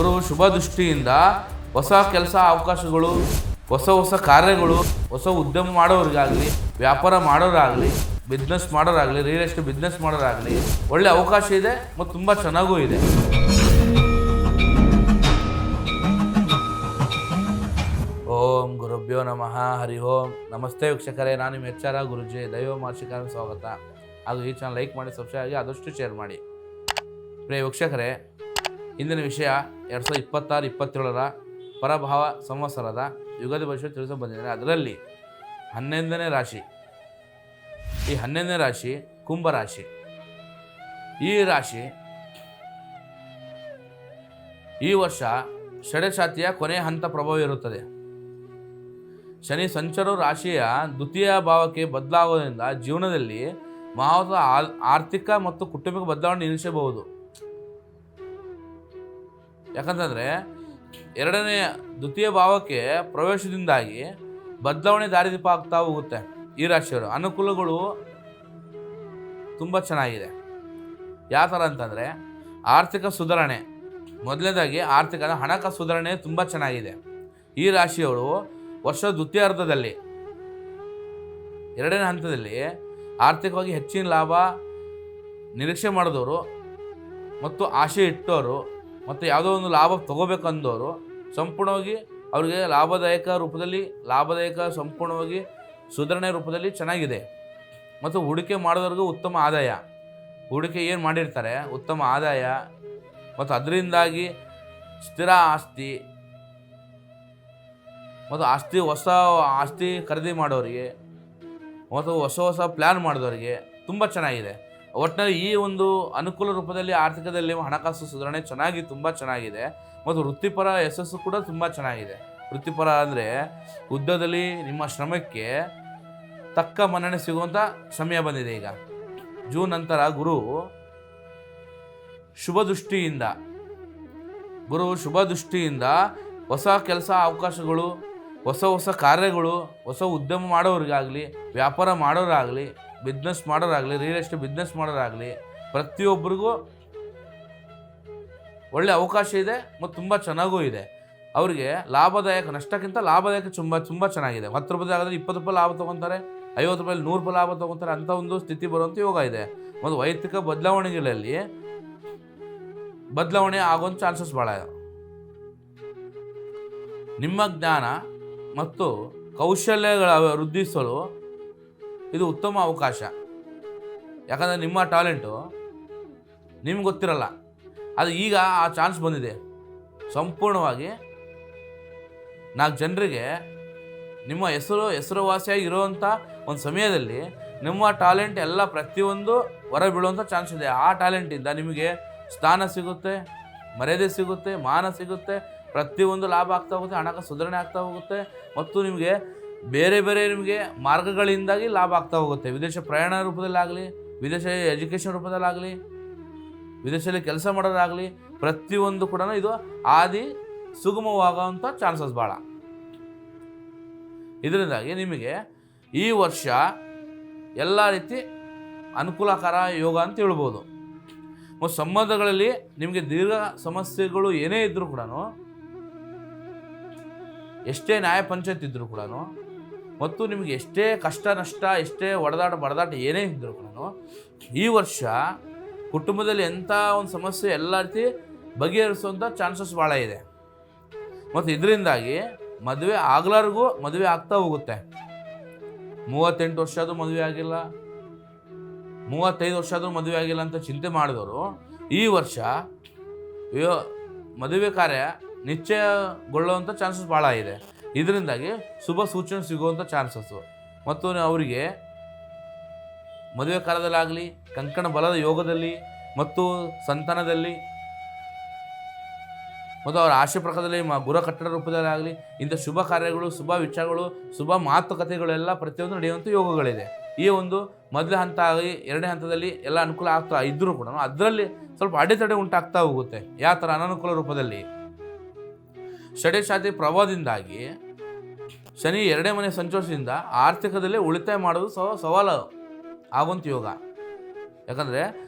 ಗುರು ಶುಭ ದೃಷ್ಟಿಯಿಂದ ಹೊಸ ಕೆಲಸ ಅವಕಾಶಗಳು, ಹೊಸ ಕಾರ್ಯಗಳು, ಹೊಸ ಉದ್ಯಮ ಮಾಡೋರಿಗಾಗಲಿ, ವ್ಯಾಪಾರ ಮಾಡೋರಾಗಲಿ, ಬಿಸ್ನೆಸ್ ಮಾಡೋರಾಗಲಿ, ರಿಯಲ್ ಎಸ್ಟೇಟ್ ಬಿಸ್ನೆಸ್ ಮಾಡೋರಾಗಲಿ ಒಳ್ಳೆ ಅವಕಾಶ ಇದೆ ಮತ್ತು ತುಂಬ ಚೆನ್ನಾಗೂ ಇದೆ. ಓಂ ಗುರುಭ್ಯೋ ನಮಃ. ಹರಿ ಓಂ. ನಮಸ್ತೆ ವೀಕ್ಷಕರೇ, ನಾನು ನಿಮ್ಮ ಎಚ್.ಆರ್. ಗುರುಜಿ ದೈವ ಮಾರ್ಷಿಕರ ಸ್ವಾಗತ. ಹಾಗೂ ಈ ಚಾನಲ್ ಲೈಕ್ ಮಾಡಿ, ಸಬ್ಸ್ಕ್ರೈಬ್ ಆಗಿ ಆದಷ್ಟು ಶೇರ್ ಮಾಡಿ. ಪ್ರಿಯ ವೀಕ್ಷಕರೇ, ಇಂದಿನ ವಿಷಯ 2026-27ರ ಪರಭಾವ ಸಂವತ್ಸರದ ಯುಗಾದಿ ಭವಿಷ್ಯ ತಿಳಿಸ ಬಂದಿದ್ದಾರೆ. ಅದರಲ್ಲಿ 11ನೇ ರಾಶಿ, ಈ 11ನೇ ರಾಶಿ ಕುಂಭರಾಶಿ. ಈ ರಾಶಿ ಈ ವರ್ಷ ಷಡಶಾತಿಯ ಕೊನೆಯ ಹಂತ ಪ್ರಭಾವ ಇರುತ್ತದೆ. ಶನಿ ಸಂಚಾರವು ರಾಶಿಯ ದ್ವಿತೀಯ ಭಾವಕ್ಕೆ ಬದಲಾಗೋದ್ರಿಂದ ಜೀವನದಲ್ಲಿ ಮಹತ್ವದ ಆರ್ಥಿಕ ಮತ್ತು ಕುಟುಂಬಿಕ ಬದಲಾವಣೆ ನಿರೀಕ್ಷಿಸಬಹುದು. ಯಾಕಂತಂದರೆ ದ್ವಿತೀಯ ಭಾವಕ್ಕೆ ಪ್ರವೇಶದಿಂದಾಗಿ ಬದಲಾವಣೆ ದಾರಿದೀಪ ಆಗ್ತಾ ಹೋಗುತ್ತೆ. ಈ ರಾಶಿಯವರು ಅನುಕೂಲಗಳು ತುಂಬ ಚೆನ್ನಾಗಿದೆ. ಯಾವ ಥರ ಅಂತಂದರೆ ಆರ್ಥಿಕ ಸುಧಾರಣೆ, ಮೊದಲನೇದಾಗಿ ಹಣಕಾಸು ಸುಧಾರಣೆ ತುಂಬ ಚೆನ್ನಾಗಿದೆ. ಈ ರಾಶಿಯವರು ವರ್ಷದ ದ್ವಿತೀಯಾರ್ಧದಲ್ಲಿ 2ನೇ ಹಂತದಲ್ಲಿ ಆರ್ಥಿಕವಾಗಿ ಹೆಚ್ಚಿನ ಲಾಭ ನಿರೀಕ್ಷೆ ಮಾಡಿದವರು ಮತ್ತು ಆಸೆ ಇಟ್ಟವರು ಮತ್ತು ಯಾವುದೋ ಒಂದು ಲಾಭ ತಗೋಬೇಕಂದವರು ಸಂಪೂರ್ಣವಾಗಿ ಅವರಿಗೆ ಲಾಭದಾಯಕ ಸಂಪೂರ್ಣವಾಗಿ ಸುಧಾರಣೆ ರೂಪದಲ್ಲಿ ಚೆನ್ನಾಗಿದೆ. ಮತ್ತು ಹೂಡಿಕೆ ಮಾಡಿದವ್ರಿಗೂ ಉತ್ತಮ ಆದಾಯ, ಹೂಡಿಕೆ ಏನು ಮಾಡಿರ್ತಾರೆ ಉತ್ತಮ ಆದಾಯ ಮತ್ತು ಅದರಿಂದಾಗಿ ಸ್ಥಿರ ಆಸ್ತಿ ಮತ್ತು ಹೊಸ ಆಸ್ತಿ ಖರೀದಿ ಮಾಡೋರಿಗೆ ಮತ್ತು ಹೊಸ ಪ್ಲ್ಯಾನ್ ಮಾಡಿದವರಿಗೆ ತುಂಬ ಚೆನ್ನಾಗಿದೆ. ಒಟ್ಟಿನಲ್ಲಿ ಈ ಒಂದು ಅನುಕೂಲ ರೂಪದಲ್ಲಿ ಆರ್ಥಿಕದಲ್ಲಿ ಹಣಕಾಸು ಸುಧಾರಣೆ ತುಂಬ ಚೆನ್ನಾಗಿದೆ. ಮತ್ತು ವೃತ್ತಿಪರ ಯಶಸ್ಸು ಕೂಡ ತುಂಬ ಚೆನ್ನಾಗಿದೆ. ವೃತ್ತಿಪರ ಅಂದರೆ ಉದ್ಯೋಗದಲ್ಲಿ ನಿಮ್ಮ ಶ್ರಮಕ್ಕೆ ತಕ್ಕ ಮನ್ನಣೆ ಸಿಗುವಂಥ ಸಮಯ ಬಂದಿದೆ. ಈಗ ಜೂನ್ ನಂತರ ಗುರು ಶುಭ ದೃಷ್ಟಿಯಿಂದ ಹೊಸ ಕೆಲಸ ಅವಕಾಶಗಳು, ಹೊಸ ಕಾರ್ಯಗಳು, ಹೊಸ ಉದ್ಯಮ ಮಾಡೋರಿಗಾಗಲಿ, ವ್ಯಾಪಾರ ಮಾಡೋರಾಗಲಿ, ಬಿಸ್ನೆಸ್ ಮಾಡೋರಾಗಲಿ, ರಿಯಲ್ ಎಸ್ಟೇಟ್ ಬಿಸ್ನೆಸ್ ಮಾಡೋರಾಗಲಿ ಪ್ರತಿಯೊಬ್ಬರಿಗೂ ಒಳ್ಳೆ ಅವಕಾಶ ಇದೆ ಮತ್ತು ತುಂಬ ಚೆನ್ನಾಗೂ ಇದೆ. ಅವರಿಗೆ ನಷ್ಟಕ್ಕಿಂತ ಲಾಭದಾಯಕ ತುಂಬ ಚೆನ್ನಾಗಿದೆ. 10 ರೂಪಾಯಿ ಆಗೋದ್ರೆ 20 ರೂಪಾಯಿ ಲಾಭ ತೊಗೊತಾರೆ, 50 ರೂಪಾಯಿ 100 ರೂಪಾಯಿ ಲಾಭ ತೊಗೊತಾರೆ. ಅಂಥ ಒಂದು ಸ್ಥಿತಿ ಬರುವಂಥ ಯೋಗ ಇದೆ. ಮತ್ತು ವೈಯಕ್ತಿಕ ಬದಲಾವಣೆಗಳಲ್ಲಿ ಬದಲಾವಣೆ ಆಗುವಂಥ ಚಾನ್ಸಸ್ ಭಾಳ ಇದೆ. ನಿಮ್ಮ ಜ್ಞಾನ ಮತ್ತು ಕೌಶಲ್ಯಗಳ ವೃದ್ಧಿಸಲು ಇದು ಉತ್ತಮ ಅವಕಾಶ. ಯಾಕಂದರೆ ನಿಮ್ಮ ಟ್ಯಾಲೆಂಟು ನಿಮ್ಗೆ ಗೊತ್ತಿರಲ್ಲ, ಅದು ಈಗ ಆ ಚಾನ್ಸ್ ಬಂದಿದೆ. ಸಂಪೂರ್ಣವಾಗಿ 4 ಜನರಿಗೆ ನಿಮ್ಮ ಹೆಸರುವಾಸಿಯಾಗಿ ಇರುವಂಥ ಒಂದು ಸಮಯದಲ್ಲಿ ನಿಮ್ಮ ಟ್ಯಾಲೆಂಟ್ ಎಲ್ಲ ಪ್ರತಿಯೊಂದು ಹೊರ ಬೀಳುವಂಥ ಚಾನ್ಸ್ ಇದೆ. ಆ ಟ್ಯಾಲೆಂಟಿಂದ ನಿಮಗೆ ಸ್ಥಾನ ಸಿಗುತ್ತೆ, ಮರ್ಯಾದೆ ಸಿಗುತ್ತೆ, ಮಾನ ಸಿಗುತ್ತೆ, ಪ್ರತಿಯೊಂದು ಲಾಭ ಆಗ್ತಾ ಹೋಗುತ್ತೆ, ಹಣಕಾಸು ಸುಧಾರಣೆ ಆಗ್ತಾ ಹೋಗುತ್ತೆ. ಮತ್ತು ನಿಮಗೆ ಬೇರೆ ನಿಮಗೆ ಮಾರ್ಗಗಳಿಂದಾಗಿ ಲಾಭ ಆಗ್ತಾ ಹೋಗುತ್ತೆ. ವಿದೇಶ ಪ್ರಯಾಣ ರೂಪದಲ್ಲಾಗಲಿ, ವಿದೇಶ ಎಜುಕೇಷನ್ ರೂಪದಲ್ಲಾಗಲಿ, ವಿದೇಶದಲ್ಲಿ ಕೆಲಸ ಮಾಡೋದಾಗಲಿ ಪ್ರತಿಯೊಂದು ಕೂಡ ಇದು ಸುಗಮವಾಗುವಂಥ ಚಾನ್ಸಸ್ ಭಾಳ. ಇದರಿಂದಾಗಿ ನಿಮಗೆ ಈ ವರ್ಷ ಎಲ್ಲ ರೀತಿ ಅನುಕೂಲಕರ ಯೋಗ ಅಂತ ಹೇಳ್ಬೋದು. ಮತ್ತು ಸಂಬಂಧಗಳಲ್ಲಿ ನಿಮಗೆ ದೀರ್ಘ ಸಮಸ್ಯೆಗಳು ಏನೇ ಇದ್ದರೂ ಕೂಡ, ಎಷ್ಟೇ ನ್ಯಾಯ ಪಂಚಾಯತ್ ಇದ್ದರೂ ಕೂಡ, ಮತ್ತು ನಿಮಗೆ ಎಷ್ಟೇ ಕಷ್ಟ ನಷ್ಟ, ಎಷ್ಟೇ ಬಡದಾಟ ಏನೇ ಇದ್ದರೂ ಕೂಡ ಈ ವರ್ಷ ಕುಟುಂಬದಲ್ಲಿ ಎಂಥ ಒಂದು ಸಮಸ್ಯೆ ಎಲ್ಲ ರೀತಿ ಬಗೆಹರಿಸುವಂಥ ಚಾನ್ಸಸ್ ಭಾಳ ಇದೆ. ಮತ್ತು ಇದರಿಂದಾಗಿ ಮದುವೆ ಆಗ್ಲಾರ್ಗೂ ಮದುವೆ ಆಗ್ತಾ ಹೋಗುತ್ತೆ. 38 ವರ್ಷ ಆದರೂ ಮದುವೆ ಆಗಿಲ್ಲ, 35 ವರ್ಷ ಆದರೂ ಮದುವೆ ಆಗಿಲ್ಲ ಅಂತ ಚಿಂತೆ ಮಾಡಿದವರು ಈ ವರ್ಷ ಮದುವೆ ಕಾರ್ಯ ನಿಶ್ಚಯಗೊಳ್ಳುವಂಥ ಚಾನ್ಸಸ್ ಭಾಳ ಇದೆ. ಇದರಿಂದಾಗಿ ಶುಭ ಸೂಚನೆ ಸಿಗುವಂಥ ಚಾನ್ಸಸ್ಸು. ಮತ್ತು ಅವರಿಗೆ ಮದುವೆ ಕಾಲದಲ್ಲಾಗಲಿ, ಕಂಕಣ ಬಲದ ಯೋಗದಲ್ಲಿ ಮತ್ತು ಸಂತಾನದಲ್ಲಿ ಮತ್ತು ಅವರ ಆಶೆ ಪ್ರಕಾರದಲ್ಲಿ ಗುರ ಕಟ್ಟಡ ರೂಪದಲ್ಲಾಗಲಿ ಇಂಥ ಶುಭ ಕಾರ್ಯಗಳು, ಶುಭ ವಿಚಾರಗಳು, ಶುಭ ಮಾತುಕತೆಗಳೆಲ್ಲ ಪ್ರತಿಯೊಂದು ನಡೆಯುವಂಥ ಯೋಗಗಳಿದೆ. ಈ ಒಂದು ಮೊದಲ ಹಂತ ಆಗಿ 2ನೇ ಹಂತದಲ್ಲಿ ಎಲ್ಲ ಅನುಕೂಲ ಆಗ್ತಾ ಇದ್ದರೂ ಕೂಡ ಅದರಲ್ಲಿ ಸ್ವಲ್ಪ ಅಡೆತಡೆ ಉಂಟಾಗ್ತಾ ಹೋಗುತ್ತೆ. ಯಾವ ಥರ ಅನನುಕೂಲ ರೂಪದಲ್ಲಿ ಷಡಶಾತಿ ಪ್ರಭಾವದಿಂದಾಗಿ ಶನಿ 2ನೇ ಮನೆ ಸಂಚರಿಸಿದಿಂದ ಆರ್ಥಿಕದಲ್ಲಿ ಉಳಿತಾಯ ಮಾಡೋದು ಸವಾಲು ಆಗುವಂಥ ಯೋಗ. ಯಾಕಂದರೆ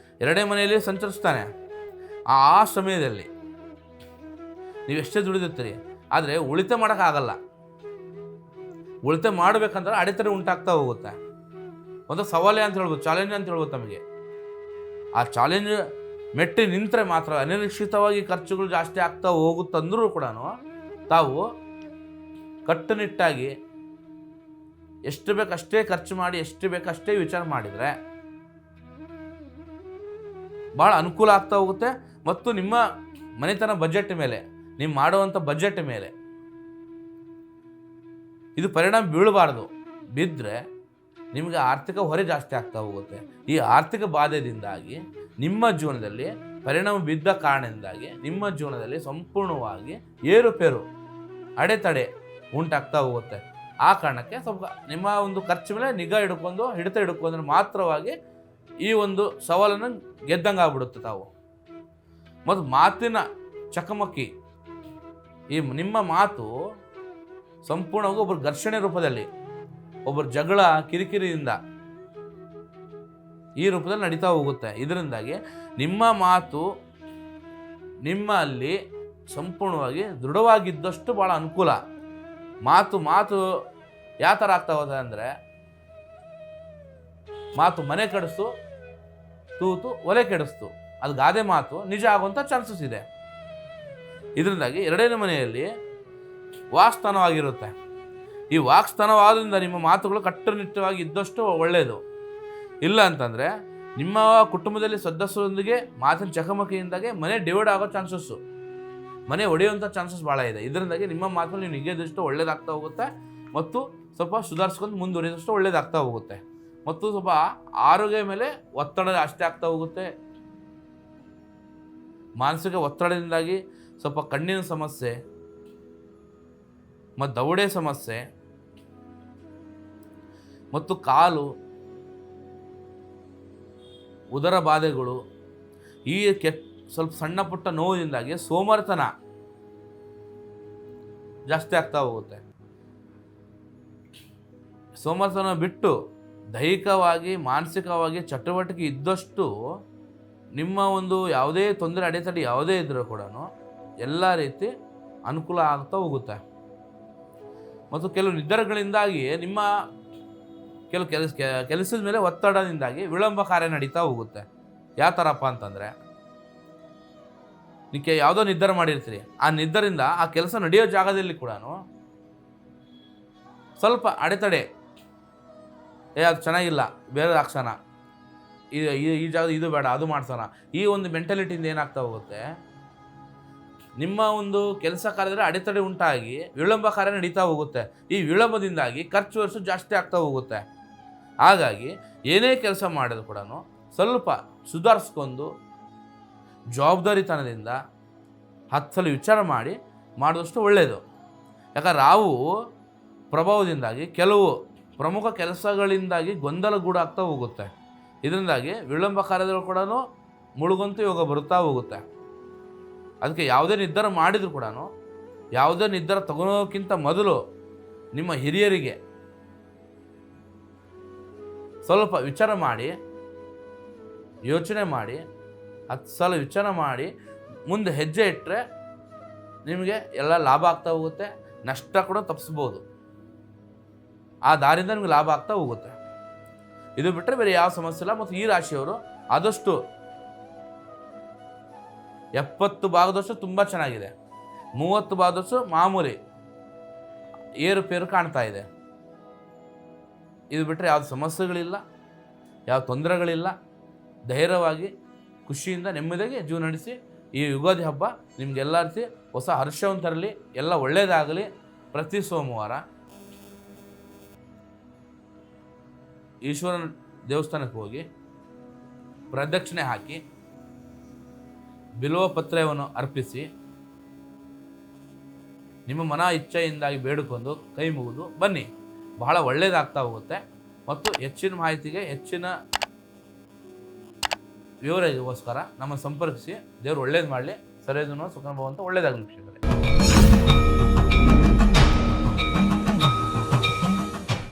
2ನೇ ಮನೆಯಲ್ಲಿ ಸಂಚರಿಸ್ತಾನೆ. ಆ ಸಮಯದಲ್ಲಿ ನೀವು ಎಷ್ಟೇ ದುಡಿದಿರ್ತೀರಿ, ಆದರೆ ಉಳಿತಾಯ ಮಾಡೋಕ್ಕಾಗಲ್ಲ. ಉಳಿತಾಯ ಮಾಡಬೇಕಂದ್ರೆ ಅಡೆತಡೆ ಉಂಟಾಗ್ತಾ ಹೋಗುತ್ತೆ. ಒಂದು ಸವಾಲೇ ಅಂತ ಹೇಳ್ಬೋದು, ಚಾಲೆಂಜ್ ಅಂತ ಹೇಳ್ಬೋದು ನಮಗೆ. ಆ ಚಾಲೆಂಜ್ ಮೆಟ್ಟಿ ನಿಂತರೆ ಮಾತ್ರ ಅನಿರೀಕ್ಷಿತವಾಗಿ ಖರ್ಚುಗಳು ಜಾಸ್ತಿ ಆಗ್ತಾ ಹೋಗುತ್ತಂದ್ರೂ ಕೂಡ ತಾವು ಕಟ್ಟುನಿಟ್ಟಾಗಿ ಎಷ್ಟು ಬೇಕಷ್ಟೇ ಖರ್ಚು ಮಾಡಿ, ಎಷ್ಟು ಬೇಕಷ್ಟೇ ವಿಚಾರ ಮಾಡಿದರೆ ಭಾಳ ಅನುಕೂಲ ಆಗ್ತಾ ಹೋಗುತ್ತೆ. ಮತ್ತು ನಿಮ್ಮ ಮನೆತನ ಬಜೆಟ್ ಮೇಲೆ, ನೀವು ಮಾಡುವಂಥ ಬಜೆಟ್ ಮೇಲೆ ಇದು ಪರಿಣಾಮ ಬೀಳಬಾರ್ದು. ಬಿದ್ದರೆ ನಿಮಗೆ ಆರ್ಥಿಕ ಹೊರೆ ಜಾಸ್ತಿ ಆಗ್ತಾ ಹೋಗುತ್ತೆ. ಈ ಆರ್ಥಿಕ ಬಾಧೆಯಿಂದಾಗಿ ನಿಮ್ಮ ಜೀವನದಲ್ಲಿ ಪರಿಣಾಮ ಬಿದ್ದ ಕಾರಣದಿಂದಾಗಿ ನಿಮ್ಮ ಜೀವನದಲ್ಲಿ ಸಂಪೂರ್ಣವಾಗಿ ಏರುಪೇರು, ಅಡೆತಡೆ ಉಂಟಾಗ್ತಾ ಹೋಗುತ್ತೆ. ಆ ಕಾರಣಕ್ಕೆ ಸ್ವಲ್ಪ ನಿಮ್ಮ ಒಂದು ಖರ್ಚು ಮೇಲೆ ನಿಗಾ ಹಿಡಿತ ಹಿಡ್ಕೊಂಡ್ರೆ ಮಾತ್ರವಾಗಿ ಈ ಒಂದು ಸವಾಲನ್ನು ಗೆದ್ದಂಗೆ ಆಗ್ಬಿಡುತ್ತೆ ತಾವು. ಮತ್ತು ಮಾತಿನ ಚಕಮಕಿ, ಈ ನಿಮ್ಮ ಮಾತು ಸಂಪೂರ್ಣವಾಗಿ ಒಬ್ಬರು ಘರ್ಷಣೆ ರೂಪದಲ್ಲಿ, ಒಬ್ಬರು ಜಗಳ ಕಿರಿಕಿರಿಯಿಂದ ಈ ರೂಪದಲ್ಲಿ ನಡೀತಾ ಹೋಗುತ್ತೆ. ಇದರಿಂದಾಗಿ ನಿಮ್ಮ ಮಾತು ನಿಮ್ಮಲ್ಲಿ ಸಂಪೂರ್ಣವಾಗಿ ದೃಢವಾಗಿದ್ದಷ್ಟು ಭಾಳ ಅನುಕೂಲ. ಮಾತು ಯಾವ ಥರ ಆಗ್ತಾ ಹೋದ ಅಂದರೆ, ಮಾತು ಮನೆ ಕೆಡಿಸ್ತು, ತೂತು ಒಲೆ ಕೆಡಿಸ್ತು. ಅದು ಗಾದೆ ಮಾತು ನಿಜ ಆಗುವಂಥ ಚಾನ್ಸಸ್ ಇದೆ. ಇದರಿಂದಾಗಿ ಎರಡನೇ ಮನೆಯಲ್ಲಿ ವಾಕ್ಸ್ಥಾನವಾಗಿರುತ್ತೆ. ಈ ವಾಕ್ಸ್ಥಾನವಾದ್ರಿಂದ ನಿಮ್ಮ ಮಾತುಗಳು ಕಟ್ಟುನಿಟ್ಟವಾಗಿ ಇದ್ದಷ್ಟು ಒಳ್ಳೆಯದು. ಇಲ್ಲ ಅಂತಂದರೆ ನಿಮ್ಮ ಕುಟುಂಬದಲ್ಲಿ ಸದಸ್ಯರೊಂದಿಗೆ ಮಾತಿನ ಚಕಮಕಿಯಿಂದಾಗೆ ಮನೆ ಡಿವೈಡ್ ಆಗೋ ಚಾನ್ಸಸ್ಸು, ಮನೆ ಒಡೆಯುವಂಥ ಚಾನ್ಸಸ್ ಭಾಳ ಇದೆ. ಇದರಿಂದಾಗಿ ನಿಮ್ಮ ಮಾತು ನೀವು ನಿಗದಿದಷ್ಟು ಒಳ್ಳೇದಾಗ್ತಾ ಹೋಗುತ್ತೆ ಮತ್ತು ಸ್ವಲ್ಪ ಸುಧಾರಿಸ್ಕೊಂಡು ಮುಂದುವರಿದಷ್ಟು ಒಳ್ಳೇದಾಗ್ತಾ ಹೋಗುತ್ತೆ. ಮತ್ತು ಸ್ವಲ್ಪ ಆರೋಗ್ಯ ಮೇಲೆ ಒತ್ತಡ ಜಾಸ್ತಿ ಆಗ್ತಾ ಹೋಗುತ್ತೆ. ಮಾನಸಿಕ ಒತ್ತಡದಿಂದಾಗಿ ಸ್ವಲ್ಪ ಕಣ್ಣಿನ ಸಮಸ್ಯೆ ಮತ್ತು ದವಡೆ ಸಮಸ್ಯೆ ಮತ್ತು ಕಾಲು ಉದರ ಬಾಧೆಗಳು, ಈ ಸ್ವಲ್ಪ ಸಣ್ಣ ಪುಟ್ಟ ನೋವಿನಿಂದಾಗಿ ಸೋಮಾರಿತನ ಜಾಸ್ತಿ ಆಗ್ತಾ ಹೋಗುತ್ತೆ. ಸೋಮಾರಿತನ ಬಿಟ್ಟು ದೈಹಿಕವಾಗಿ ಮಾನಸಿಕವಾಗಿ ಚಟುವಟಿಕೆ ಇದ್ದಷ್ಟು ನಿಮ್ಮ ಒಂದು ಯಾವುದೇ ತೊಂದರೆ ಅಡೆತಡೆ ಯಾವುದೇ ಇದ್ದರೂ ಕೂಡ ಎಲ್ಲ ರೀತಿ ಅನುಕೂಲ ಆಗ್ತಾ ಹೋಗುತ್ತೆ. ಮತ್ತು ಕೆಲವು ನಿರ್ಧಾರಗಳಿಂದಾಗಿ ನಿಮ್ಮ ಕೆಲಸದ ಮೇಲೆ ಒತ್ತಡದಿಂದಾಗಿ ವಿಳಂಬ ಕಾರ್ಯ ನಡೀತಾ ಹೋಗುತ್ತೆ. ಯಾವ ಥರಪ್ಪ ಅಂತಂದರೆ, ನೀವು ಯಾವುದೋ ನಿರ್ಧಾರ ಮಾಡಿರ್ತೀರಿ, ಆ ನಿರ್ಧಾರದಿಂದ ಆ ಕೆಲಸ ನಡೆಯೋ ಜಾಗದಲ್ಲಿ ಕೂಡ ಸ್ವಲ್ಪ ಅಡೆತಡೆ, ಅದು ಚೆನ್ನಾಗಿಲ್ಲ, ಬೇರೆ ಹಾಕ್ಸೋಣ, ಈ ಜಾಗ ಇದು ಬೇಡ, ಅದು ಮಾಡ್ಸೋಣ, ಈ ಒಂದು ಮೆಂಟಾಲಿಟಿಯಿಂದ ಏನಾಗ್ತಾ ಹೋಗುತ್ತೆ, ನಿಮ್ಮ ಒಂದು ಕೆಲಸ ಕಾರ್ಯದಲ್ಲಿ ಅಡೆತಡೆ ಉಂಟಾಗಿ ವಿಳಂಬ ಕಾರ್ಯ ನಡೀತಾ ಹೋಗುತ್ತೆ. ಈ ವಿಳಂಬದಿಂದಾಗಿ ಖರ್ಚು ವರ್ಷ ಜಾಸ್ತಿ ಆಗ್ತಾ ಹೋಗುತ್ತೆ. ಹಾಗಾಗಿ ಏನೇ ಕೆಲಸ ಮಾಡಿದ್ರು ಕೂಡ ಸ್ವಲ್ಪ ಸುಧಾರಿಸ್ಕೊಂಡು ಜವಾಬ್ದಾರಿತನದಿಂದ 10 ಸಲ ವಿಚಾರ ಮಾಡಿದಷ್ಟು ಒಳ್ಳೆಯದು. ಯಾಕಂದ್ರೆ ರಾಹು ಪ್ರಭಾವದಿಂದಾಗಿ ಕೆಲವು ಪ್ರಮುಖ ಕೆಲಸಗಳಿಂದಾಗಿ ಗೊಂದಲಗೂಡಾಗ್ತಾ ಹೋಗುತ್ತೆ. ಇದರಿಂದಾಗಿ ವಿಳಂಬ ಕಾರ್ಯಗಳು ಕೂಡ ಮುಳುಗಂತೂ ಯೋಗ ಬರುತ್ತಾ ಹೋಗುತ್ತೆ. ಅದಕ್ಕೆ ಯಾವುದೇ ನಿರ್ಧಾರ ಮಾಡಿದರೂ ಕೂಡ, ಯಾವುದೇ ನಿರ್ಧಾರ ತಗೊಳ್ಳೋಕ್ಕಿಂತ ಮೊದಲು ನಿಮ್ಮ ಹಿರಿಯರಿಗೆ ಸ್ವಲ್ಪ ವಿಚಾರ ಮಾಡಿ, ಯೋಚನೆ ಮಾಡಿ, 10 ಸಲ ವಿಚಾರ ಮಾಡಿ ಮುಂದೆ ಹೆಜ್ಜೆ ಇಟ್ಟರೆ ನಿಮಗೆ ಎಲ್ಲ ಲಾಭ ಆಗ್ತಾ ಹೋಗುತ್ತೆ. ನಷ್ಟ ಕೂಡ ತಪ್ಪಿಸ್ಬೋದು. ಆ ದಾರಿಯಿಂದ ನಿಮಗೆ ಲಾಭ ಆಗ್ತಾ ಹೋಗುತ್ತೆ. ಇದು ಬಿಟ್ಟರೆ ಬೇರೆ ಯಾವ ಸಮಸ್ಯೆ ಇಲ್ಲ. ಮತ್ತು ಈ ರಾಶಿಯವರು ಆದಷ್ಟು 70 ಭಾಗದಷ್ಟು ತುಂಬ ಚೆನ್ನಾಗಿದೆ, 30 ಭಾಗದಷ್ಟು ಮಾಮೂಲಿ ಏರುಪೇರು ಕಾಣ್ತಾ ಇದೆ. ಇದು ಬಿಟ್ಟರೆ ಯಾವ್ದು ಸಮಸ್ಯೆಗಳಿಲ್ಲ, ಯಾವ ತೊಂದರೆಗಳಿಲ್ಲ. ಧೈರ್ಯವಾಗಿ ಖುಷಿಯಿಂದ ನೆಮ್ಮದಿಯಾಗಿ ಜೀವನ ನಡೆಸಿ. ಈ ಯುಗಾದಿ ಹಬ್ಬ ನಿಮಗೆಲ್ಲ ರೀತಿ ಹೊಸ ಹರ್ಷವನ್ನು ತರಲಿ, ಎಲ್ಲ ಒಳ್ಳೆಯದಾಗಲಿ. ಪ್ರತಿ ಸೋಮವಾರ ಈಶ್ವರನ ದೇವಸ್ಥಾನಕ್ಕೆ ಹೋಗಿ ಪ್ರದಕ್ಷಿಣೆ ಹಾಕಿ ಬಿಲ್ವ ಪತ್ರೆಯನ್ನು ಅರ್ಪಿಸಿ ನಿಮ್ಮ ಮನ ಇಚ್ಛೆಯಿಂದಾಗಿ ಬೇಡಿಕೊಂಡು ಕೈ ಮುಗಿದು ಬನ್ನಿ. ಬಹಳ ಒಳ್ಳೆಯದಾಗ್ತಾ ಹೋಗುತ್ತೆ. ಮತ್ತು ಹೆಚ್ಚಿನ ಮಾಹಿತಿಗೆ, ಹೆಚ್ಚಿನ ವಿವರಗೋಸ್ಕರ ನಮ್ಮ ಸಂಪರ್ಕಿಸಿ. ದೇವರು ಒಳ್ಳೇದು ಮಾಡಲಿ. ಸರಿಯಾದ ಸುಖ ಭವಂತ. ಒಳ್ಳೆಯದಾಗಲಿ ವೀಕ್ಷಕರೇ.